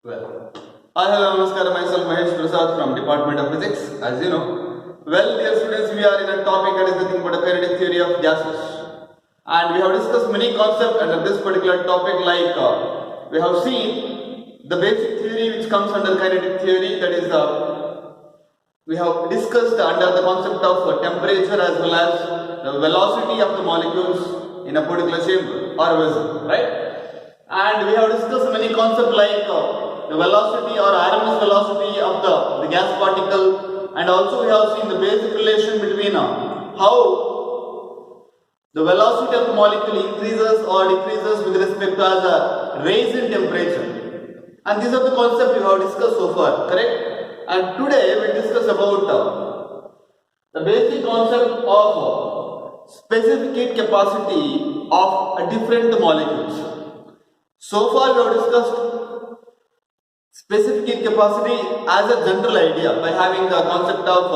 Well, hi, hello, namaskar. Myself Mahesh Prasad from Department of Physics. As you know, well, dear students, we are in a topic that is nothing but a kinetic theory of gases, and we have discussed many concepts under this particular topic. We have seen the basic theory which comes under kinetic theory. That is, we have discussed under the concept of temperature as well as the velocity of the molecules in a particular chamber or vessel, right? And we have discussed many concepts like the velocity or RMS velocity of the gas particle, and also we have seen the basic relation between how the velocity of the molecule increases or decreases with respect to as a rise in temperature. And these are the concepts we have discussed so far, correct? And today we discuss about the basic concept of specific heat capacity of different molecules. So far we have discussed specific heat capacity as a general idea by having the concept of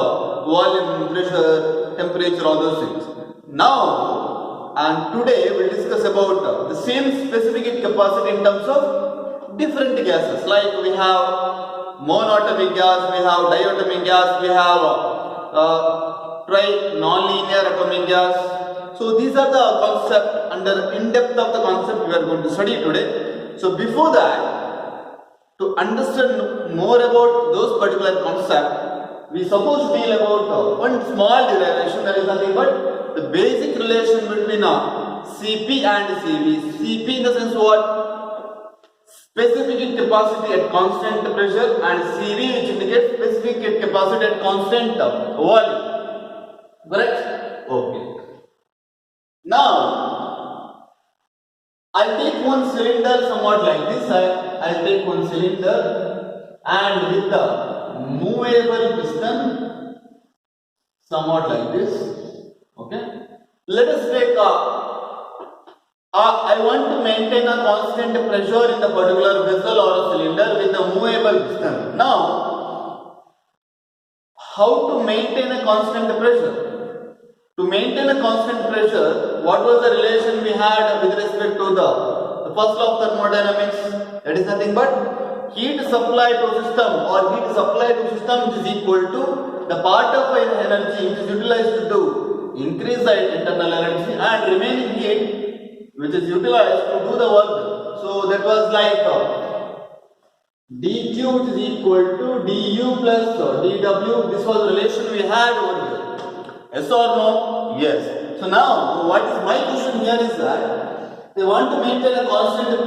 volume, pressure, temperature, all those things. Now and today we will discuss about the same specific heat capacity in terms of different gases. Like we have monatomic gas, we have diatomic gas, we have non-linear atomic gas. So these are the concepts under in-depth of the concept we are going to study today. So before that, to understand more about those particular concepts, we suppose to deal about one small derivation, that is nothing but the basic relation between Cp and Cv. Cp in the sense what? Specific heat capacity at constant pressure, and Cv which indicates specific heat capacity at constant volume. Correct? Okay. Now, I'll take one cylinder somewhat like this. I'll take one cylinder and with the movable piston somewhat like this. Okay. Let us take I want to maintain a constant pressure in the particular vessel or a cylinder with a movable piston. Now, how to maintain a constant pressure? To maintain a constant pressure, what was the relation we had with respect to the first law of thermodynamics? That is nothing but heat supply to system or heat supply to system is equal to the part of energy which is utilized to increase the internal energy and remaining heat which is utilized to do the work. So that was like dq is equal to du plus dw. This was the relation we had over here. Yes or no? Yes. So now, what is my question here is that they want to maintain a constant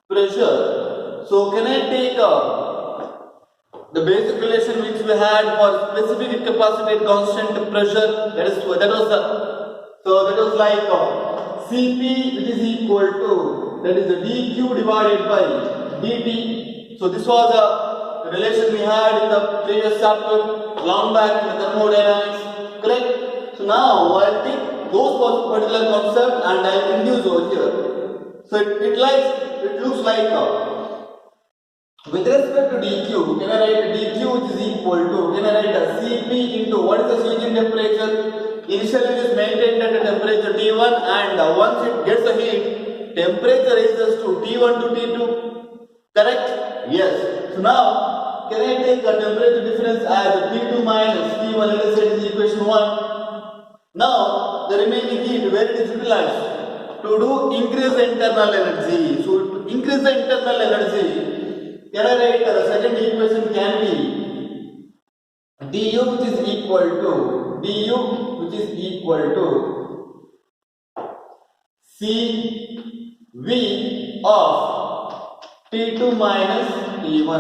pressure. So can I take the basic relation which we had for specific heat capacity at constant pressure? That was like Cp which is equal to, that is the dq divided by dt. So this was a relation we had in the previous chapter long back in the thermodynamics. Correct? So now I'll take those particular concepts and I'll induce over here. So it looks like with respect to dq, can I write dq which is equal to, can I write Cp into what is the change in temperature? Initially it is maintained at a temperature T1 and once it gets a heat, temperature rises to T1 to T2. Correct? Yes. So now, can I take a temperature difference as T2 minus T1, let us say it is equation 1. Now, the remaining heat, where it is utilized? To do increase the internal energy. So, to increase the internal energy, can I write the second equation can be du which is equal to Cv of T2 minus T1.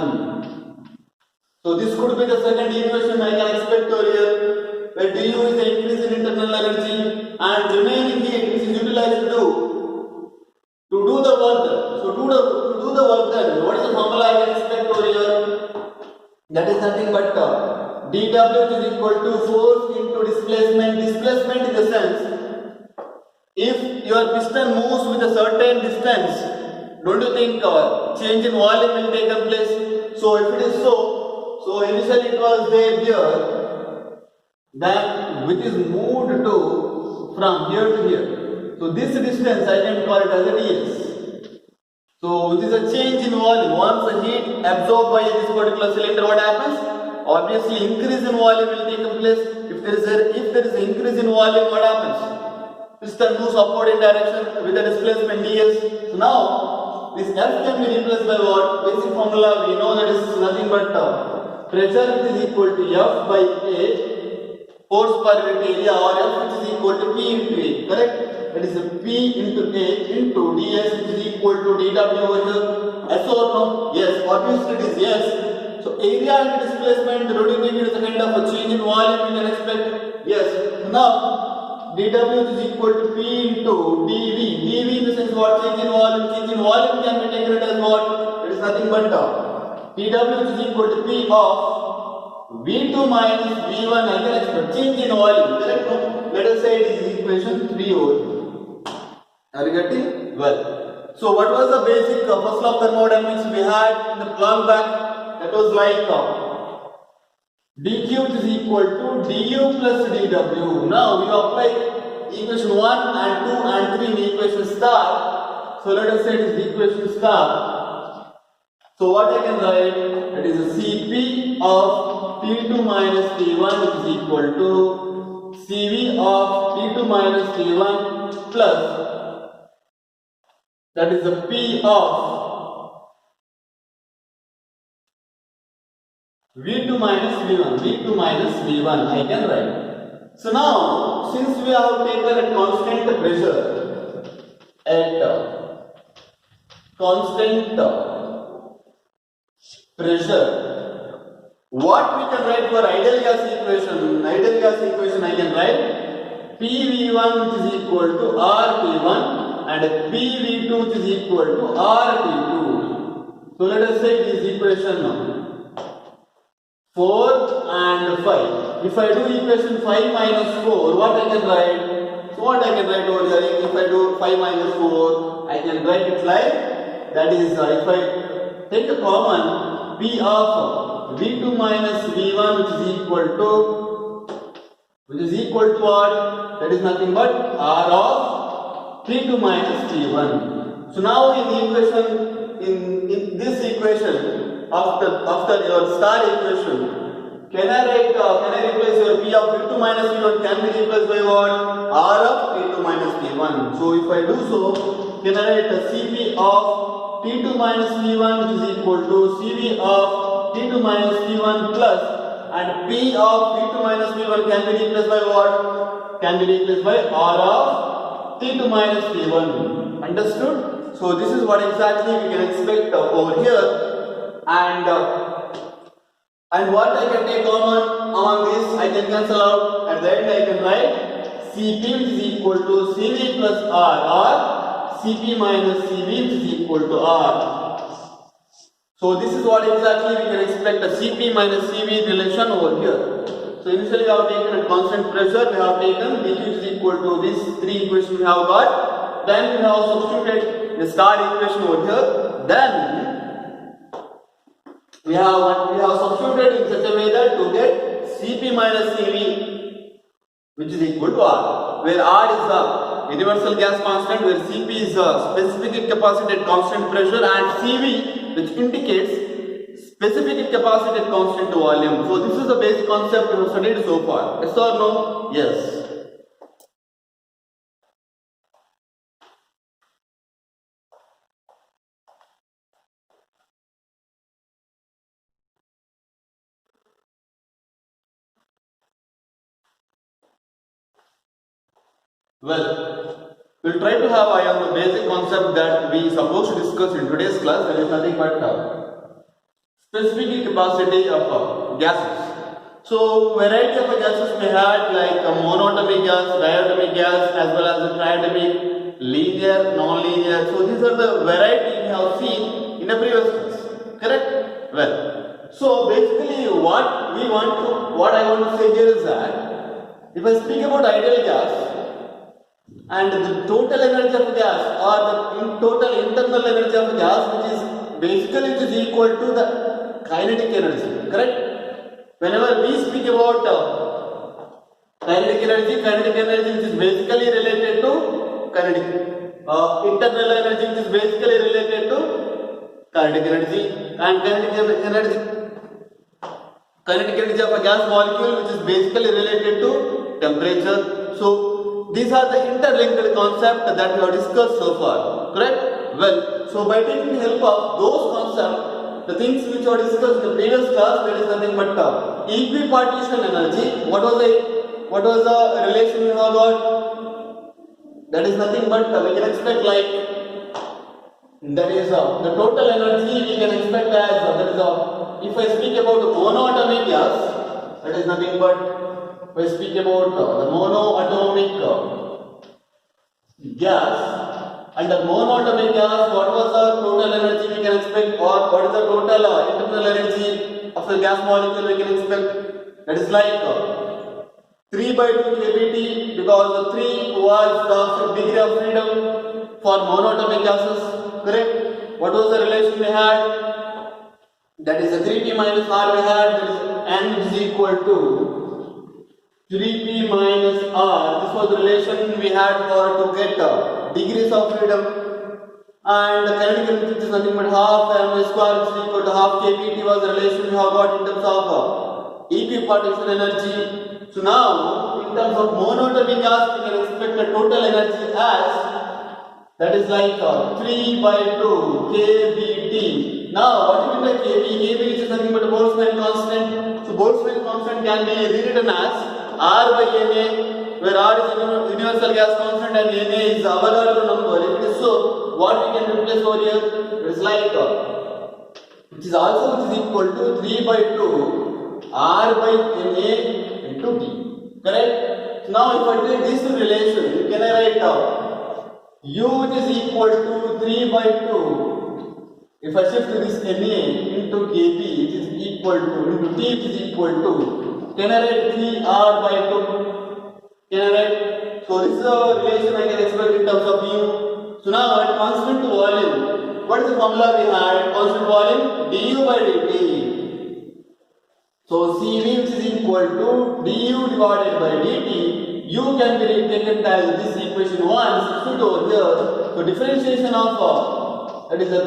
So this could be the second equation I can expect over here, where du is the increase in internal energy and remaining heat which is utilized to do the work done. So to do the work done, what is the formula I can expect over here? That is nothing but dw is equal to force into displacement. Displacement in the sense, if your piston moves with a certain distance, don't you think change in volume will take place? So if it is so initially it was there here, then which is moved to from here to here. So this distance I can call it as a ds. So it is a change in volume. Once the heat absorbed by this particular cylinder, what happens? Obviously, increase in volume will take place. If there is an increase in volume, what happens? Piston moves upward in direction with the displacement ds. So now this F can be replaced by what? Basic formula we know that is nothing but pressure which is equal to F by A, force per unit area, or F which is equal to P into A. Correct? That is P into A into ds which is equal to dW over here. Yes or no? Yes. Obviously it is yes. So area and displacement rotating is a kind of a change in volume we can expect. Yes. Now dW is equal to P into dV. dV in the sense what? Change in volume. Change in volume can be taken as what? It is nothing but dW is equal to P of V2 minus V1. I can expect change in volume. Correct? No? Let us say it is equation 3 over here. Are you getting? Well. So what was the basic first law of thermodynamics we had in the long back? That was like dq is equal to du plus dw. Now we apply equation 1 and 2 and 3 in equation star. So let us say it is equation star. So what I can write? That is a Cp of T2 minus T1 which is equal to Cv of T2 minus T1 plus that is the P of V2 minus V1. V2 minus V1 I can write. So now since we have taken a constant pressure at constant pressure, what we can write for ideal gas equation? Ideal gas equation I can write PV1 which is equal to RT1 and PV2 which is equal to RT2. So let us say it is equation 4 and 5. If I do equation 5 minus 4, what I can write? So what I can write over here? If I do 5 minus 4, I can write it like that is if I take a common P of V2 minus V1 which is equal to what? That is nothing but R of T2 minus T1. So now in the equation, in this equation after your star equation, can I replace your P of V2 minus V1 can be replaced by what? R of T2 minus T1. So if I do so, can I write a Cp of T2 minus V1 which is equal to Cv of T2 minus T1 plus and P of V2 minus V1 can be replaced by what? Can be replaced by R of T2 minus T1. Understood? So this is what exactly we can expect over here, and what I can take common among this, I can cancel out. At the end I can write Cp which is equal to Cv plus R or Cp minus Cv which is equal to R. So this is what exactly we can expect a Cp minus Cv relation over here. So initially we have taken a constant pressure, we have taken dq is equal to these three equations we have got. Then we have substituted the star equation over here. Then we have substituted in such a way that to get Cp minus Cv which is equal to R, where R is the universal gas constant, where Cp is the specific heat capacity at constant pressure, and Cv which indicates specific heat capacity at constant volume. So this is the basic concept we have studied so far. Yes or no? Yes. Well, we'll try to have eye on the basic concept that we supposed to discuss in today's class. That is nothing but specific heat capacity of gases. So variety of gases we had like a monatomic gas, diatomic gas, as well as a triatomic, linear, non-linear. So these are the variety we have seen in the previous class. Correct? Well, so basically what I want to say here is that if I speak about ideal gas, and the total energy of gas or the total internal energy of gas which is equal to the kinetic energy, correct? Whenever we speak about kinetic energy which is basically related to kinetic, internal energy which is basically related to kinetic energy, and kinetic energy of a gas molecule, which is basically related to temperature. So these are the interlinked concepts that we have discussed so far, correct? Well, so by taking the help of those concepts, the things which were discussed in the previous class, that is nothing but equipartition energy. What was the relation we have got? That is nothing but we can expect like, that is the total energy we can expect as that is if I speak about the monoatomic gas, that is nothing but if I speak about the monoatomic gas. Under monoatomic gas, what was the total energy we can expect, or what is the total internal energy of the gas molecule we can expect? That is like 3/2 kBT, because the 3 was the degree of freedom for monoatomic gases, correct? What was the relation we had? That is the 3p minus r we had, that is n is equal to 3p minus r. This was the relation we had for to get degrees of freedom, and the kinetic energy is nothing but half m square, which is equal to half kBT was the relation we have got in terms of equipartition energy. So now, in terms of monoatomic gas, we can expect the total energy as, that is like 3/2 kBT. Now, what do you mean by kB? kB is nothing but a Boltzmann constant. So Boltzmann constant can be rewritten as R by Na, where R is universal gas constant and Na is Avogadro number. If it is so, what we can replace over here? It is like which is equal to 3/2 R by Na into T. Correct? So now if I take this relation, can I write down U is equal to 3/2. If I shift this Na into Kb, it is equal to into T, it is equal to, can I write 3R/2? Can I write? So this is a relation I can expect in terms of U. So now at constant volume, what is the formula we had? Constant volume du/dt. So Cv, which is equal to du divided by dt, u can be taken as this equation 1, substitute over here. So differentiation of that is a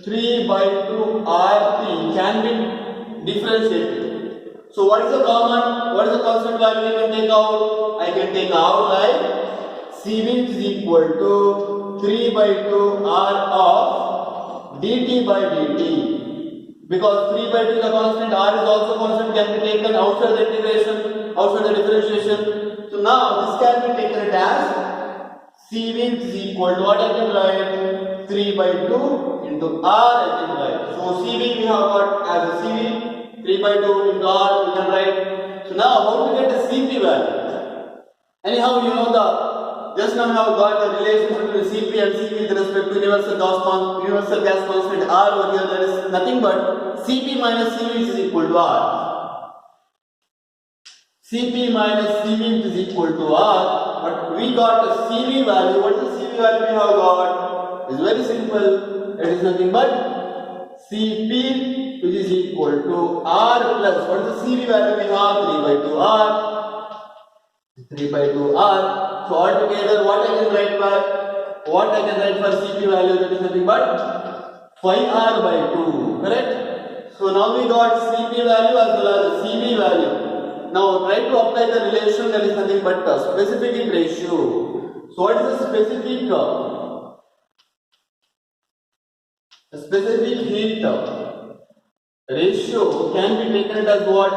3/2 Rt can be differentiated. So what is the constant value we can take out? I can take out like Cv is equal to 3/2 R of dt by dt. Because 3/2 is a constant, R is also constant, can be taken outside the integration, outside the differentiation. So now this can be taken as Cv is equal to what I can write? 3/2 into R I can write. So Cv we have got as a Cv 3/2 into R we can write. So now how to get the Cp value? Anyhow, you know just now we have got the relation between Cp and Cv with respect to universal gas constant R over here. That is nothing but Cp minus Cv is equal to R. Cp minus Cv is equal to R. But we got the Cv value. What is the Cv value we have got? It's very simple. It is nothing but Cp, which is equal to R plus, what is the Cv value we have? 3/2 R. 3/2 R. So altogether, what I can write for Cp value, that is nothing but 5R/2. Correct? So now we got Cp value as well as the Cv value. Now try to apply the relation, that is nothing but specific heat ratio. So what is the specific heat ratio can be taken as what?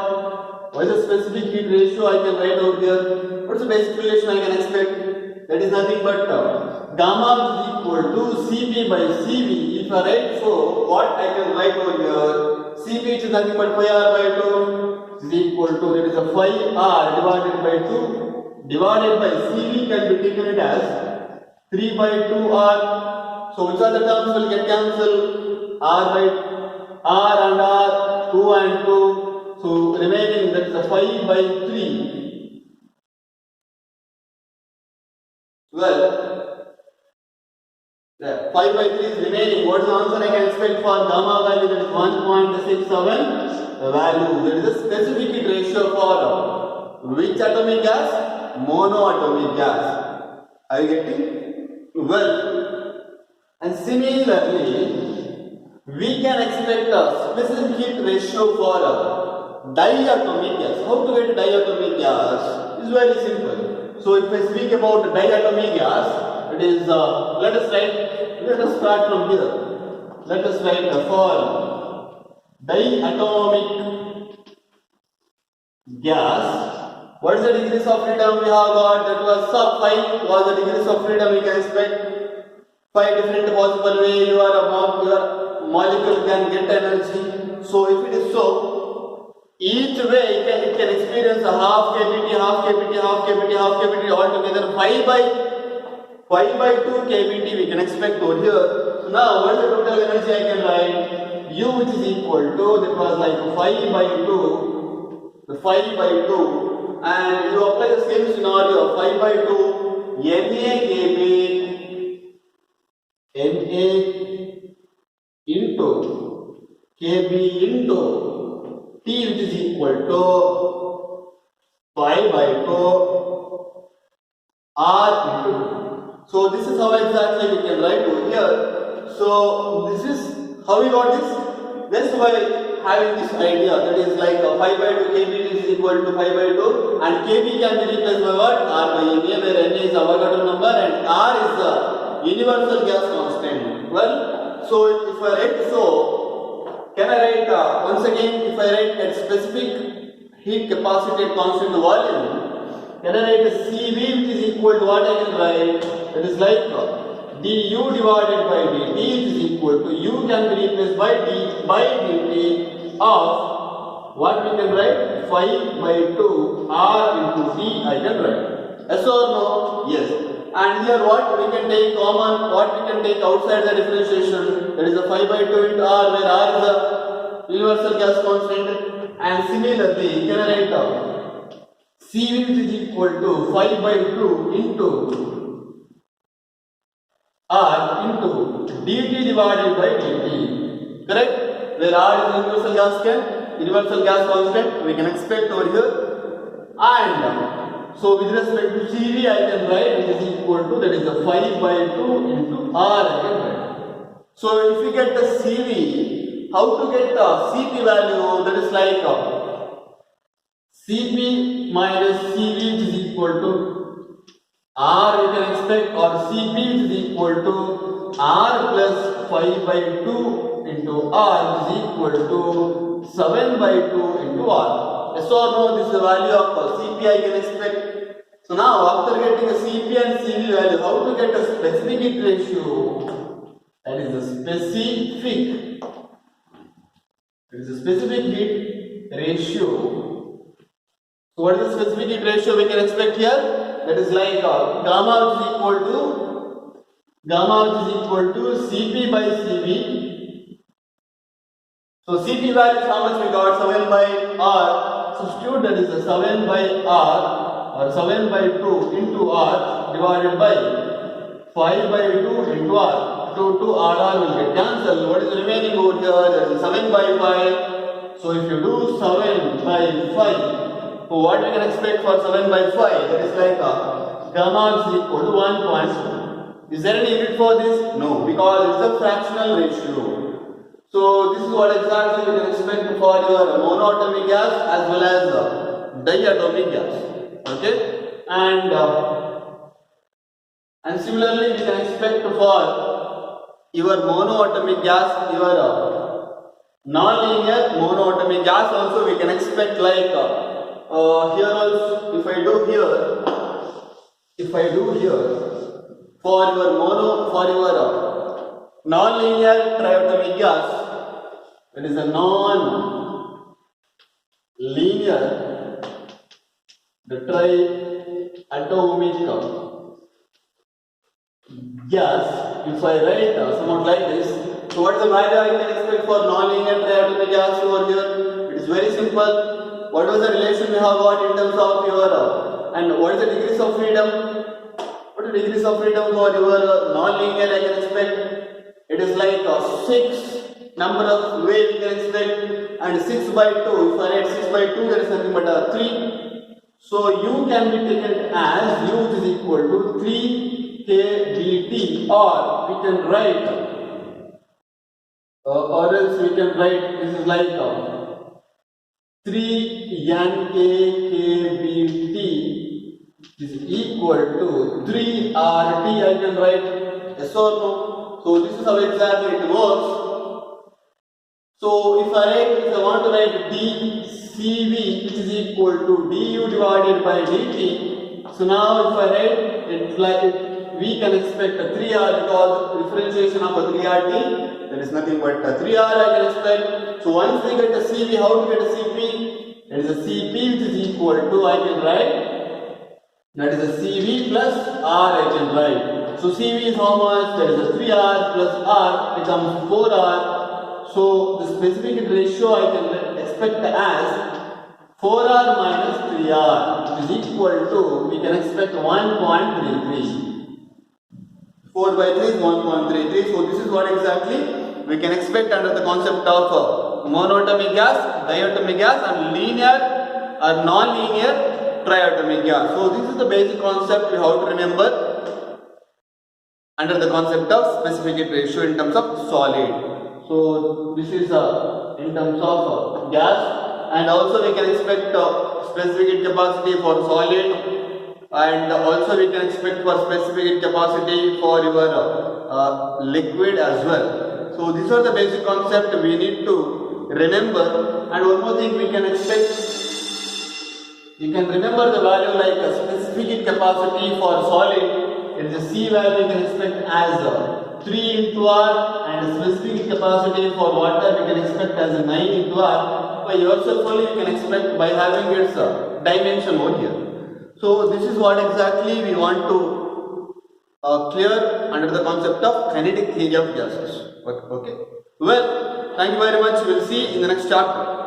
What is the specific heat ratio I can write out here? What is the basic relation I can expect? That is nothing but gamma is equal to Cp by Cv. If I write so, what I can write over here? Cp is nothing but 5R/2 is equal to, that is a 5R divided by 2 divided by Cv can be taken as 3/2R. So which are the terms will get cancelled? R and R, 2 and 2. So remaining, that is a 5/3. Well, 5/3 is remaining. What is the answer I can expect for gamma value? That is 1.67 value. That is the specific heat ratio for which atomic gas? Monoatomic gas. Are you getting? Well, and similarly, we can expect a specific heat ratio for a diatomic gas. How to get diatomic gas is very simple. So if I speak about diatomic gas, it is let us start from here. Let us write for diatomic gas. What is the degrees of freedom we have got? That was sub 5 was the degrees of freedom we can expect. 5 different possible way your molecule can get energy. So if it is so, each way it can experience a half kBt, half kBt, half kBt, half kBt, altogether 5 by 2 kBt we can expect over here. So now what is the total energy I can write? U which is equal to, that was like 5 by 2, the 5 by 2, and you apply the same scenario, 5 by 2, Na into Kb into T which is equal to 5 by 2 R into 2. So this is how exactly we can write over here. So this is how we got this. Just by having this idea, that is like 5 by 2 Kb is equal to 5 by 2, and Kb can be replaced by what? R by Na, where Na is Avogadro number and R is the universal gas constant. Well, so if I write so, can I write once again, if I write at specific heat capacity at constant volume, can I write a Cv which is equal to what I can write? That is like du divided by dt which is equal to u can be replaced by d by dt of what we can write? 5 by 2 r into d I can write. Yes or no? Yes. And here what we can take common, what we can take outside the differentiation, that is the 5 by 2 into r, where r is the universal gas constant. And similarly, can I write Cv which is equal to 5 by 2 into r into dt divided by dt, correct? Where r is the universal gas constant, we can expect over here. And so with respect to Cv, I can write it is equal to, that is the 5 by 2 into R I can write. So if we get the Cv, how to get the Cp value? That is like Cp minus Cv which is equal to R we can expect, or Cp which is equal to R plus 5 by 2 into R which is equal to 7 by 2 into R. Yes or no? This is the value of Cp I can expect. So now after getting a Cp and Cv value, how to get a specific heat ratio? That is a specific. It is a specific heat ratio. So what is the specific heat ratio we can expect here? That is like gamma which is equal to Cp by Cv. So Cp value is how much we got? 7 by R. Substitute, that is 7 by R or 7 by 2 into R divided by 5 by 2 into R. 2 RR will get cancelled. What is remaining over here? That is 7 by 5. So if you do 7 by 5, so what we can expect for 7 by 5? That is like gamma is equal to 1.1. Is there any unit for this? No, because it is a fractional ratio. So this is what exactly you can expect for your monoatomic gas as well as diatomic gas. Okay, and similarly we can expect for your monoatomic gas, your non-linear monoatomic gas also we can expect like here also if I do here for your non-linear triatomic gas, it is a non-linear the triatomic gas. If I write somewhat like this, so what is the value I can expect for non-linear triatomic gas over here? It is very simple. What was the relation we have got in terms of your and what is the degrees of freedom? What is the degrees of freedom for your non-linear I can expect? It is like 6 number of ways you can expect, and 6 by 2. If I write 6 by 2, there is nothing but 3. So u can be taken as u is equal to 3 kBt, or we can write or else we can write this is like 3 NAKBT is equal to 3 RT. I can write, yes or no? So this is how exactly it works. So if I want to write dCV, which is equal to du divided by dt. So now if I write it's like we can expect a 3R because differentiation of a 3RT, there is nothing but a 3R I can expect. So once we get a CV, how to get a CP? It is a CP which is equal to, I can write, that is a CV plus R I can write. So CV is how much? That is a 3R plus R becomes 4R. So the specific ratio I can expect as 4R minus 3R, which is equal to, we can expect 1.33. 4 by 3 is 1.33. So this is what exactly we can expect under the concept of monoatomic gas, diatomic gas, and linear or non-linear triatomic gas. So this is the basic concept we have to remember under the concept of specific ratio in terms of solid. So this is in terms of gas, and also we can expect specific capacity for solid, and also we can expect for specific capacity for your liquid as well. So these are the basic concept we need to remember. And one more thing we can expect, you can remember the value like a specific capacity for solid, it is a C value we can expect as 3 into R, and specific capacity for water we can expect as 9 into R. By yourself only you can expect by having its dimension over here. So this is what exactly we want to clear under the concept of kinetic theory of gases. Okay. Well, thank you very much. We'll see in the next chapter.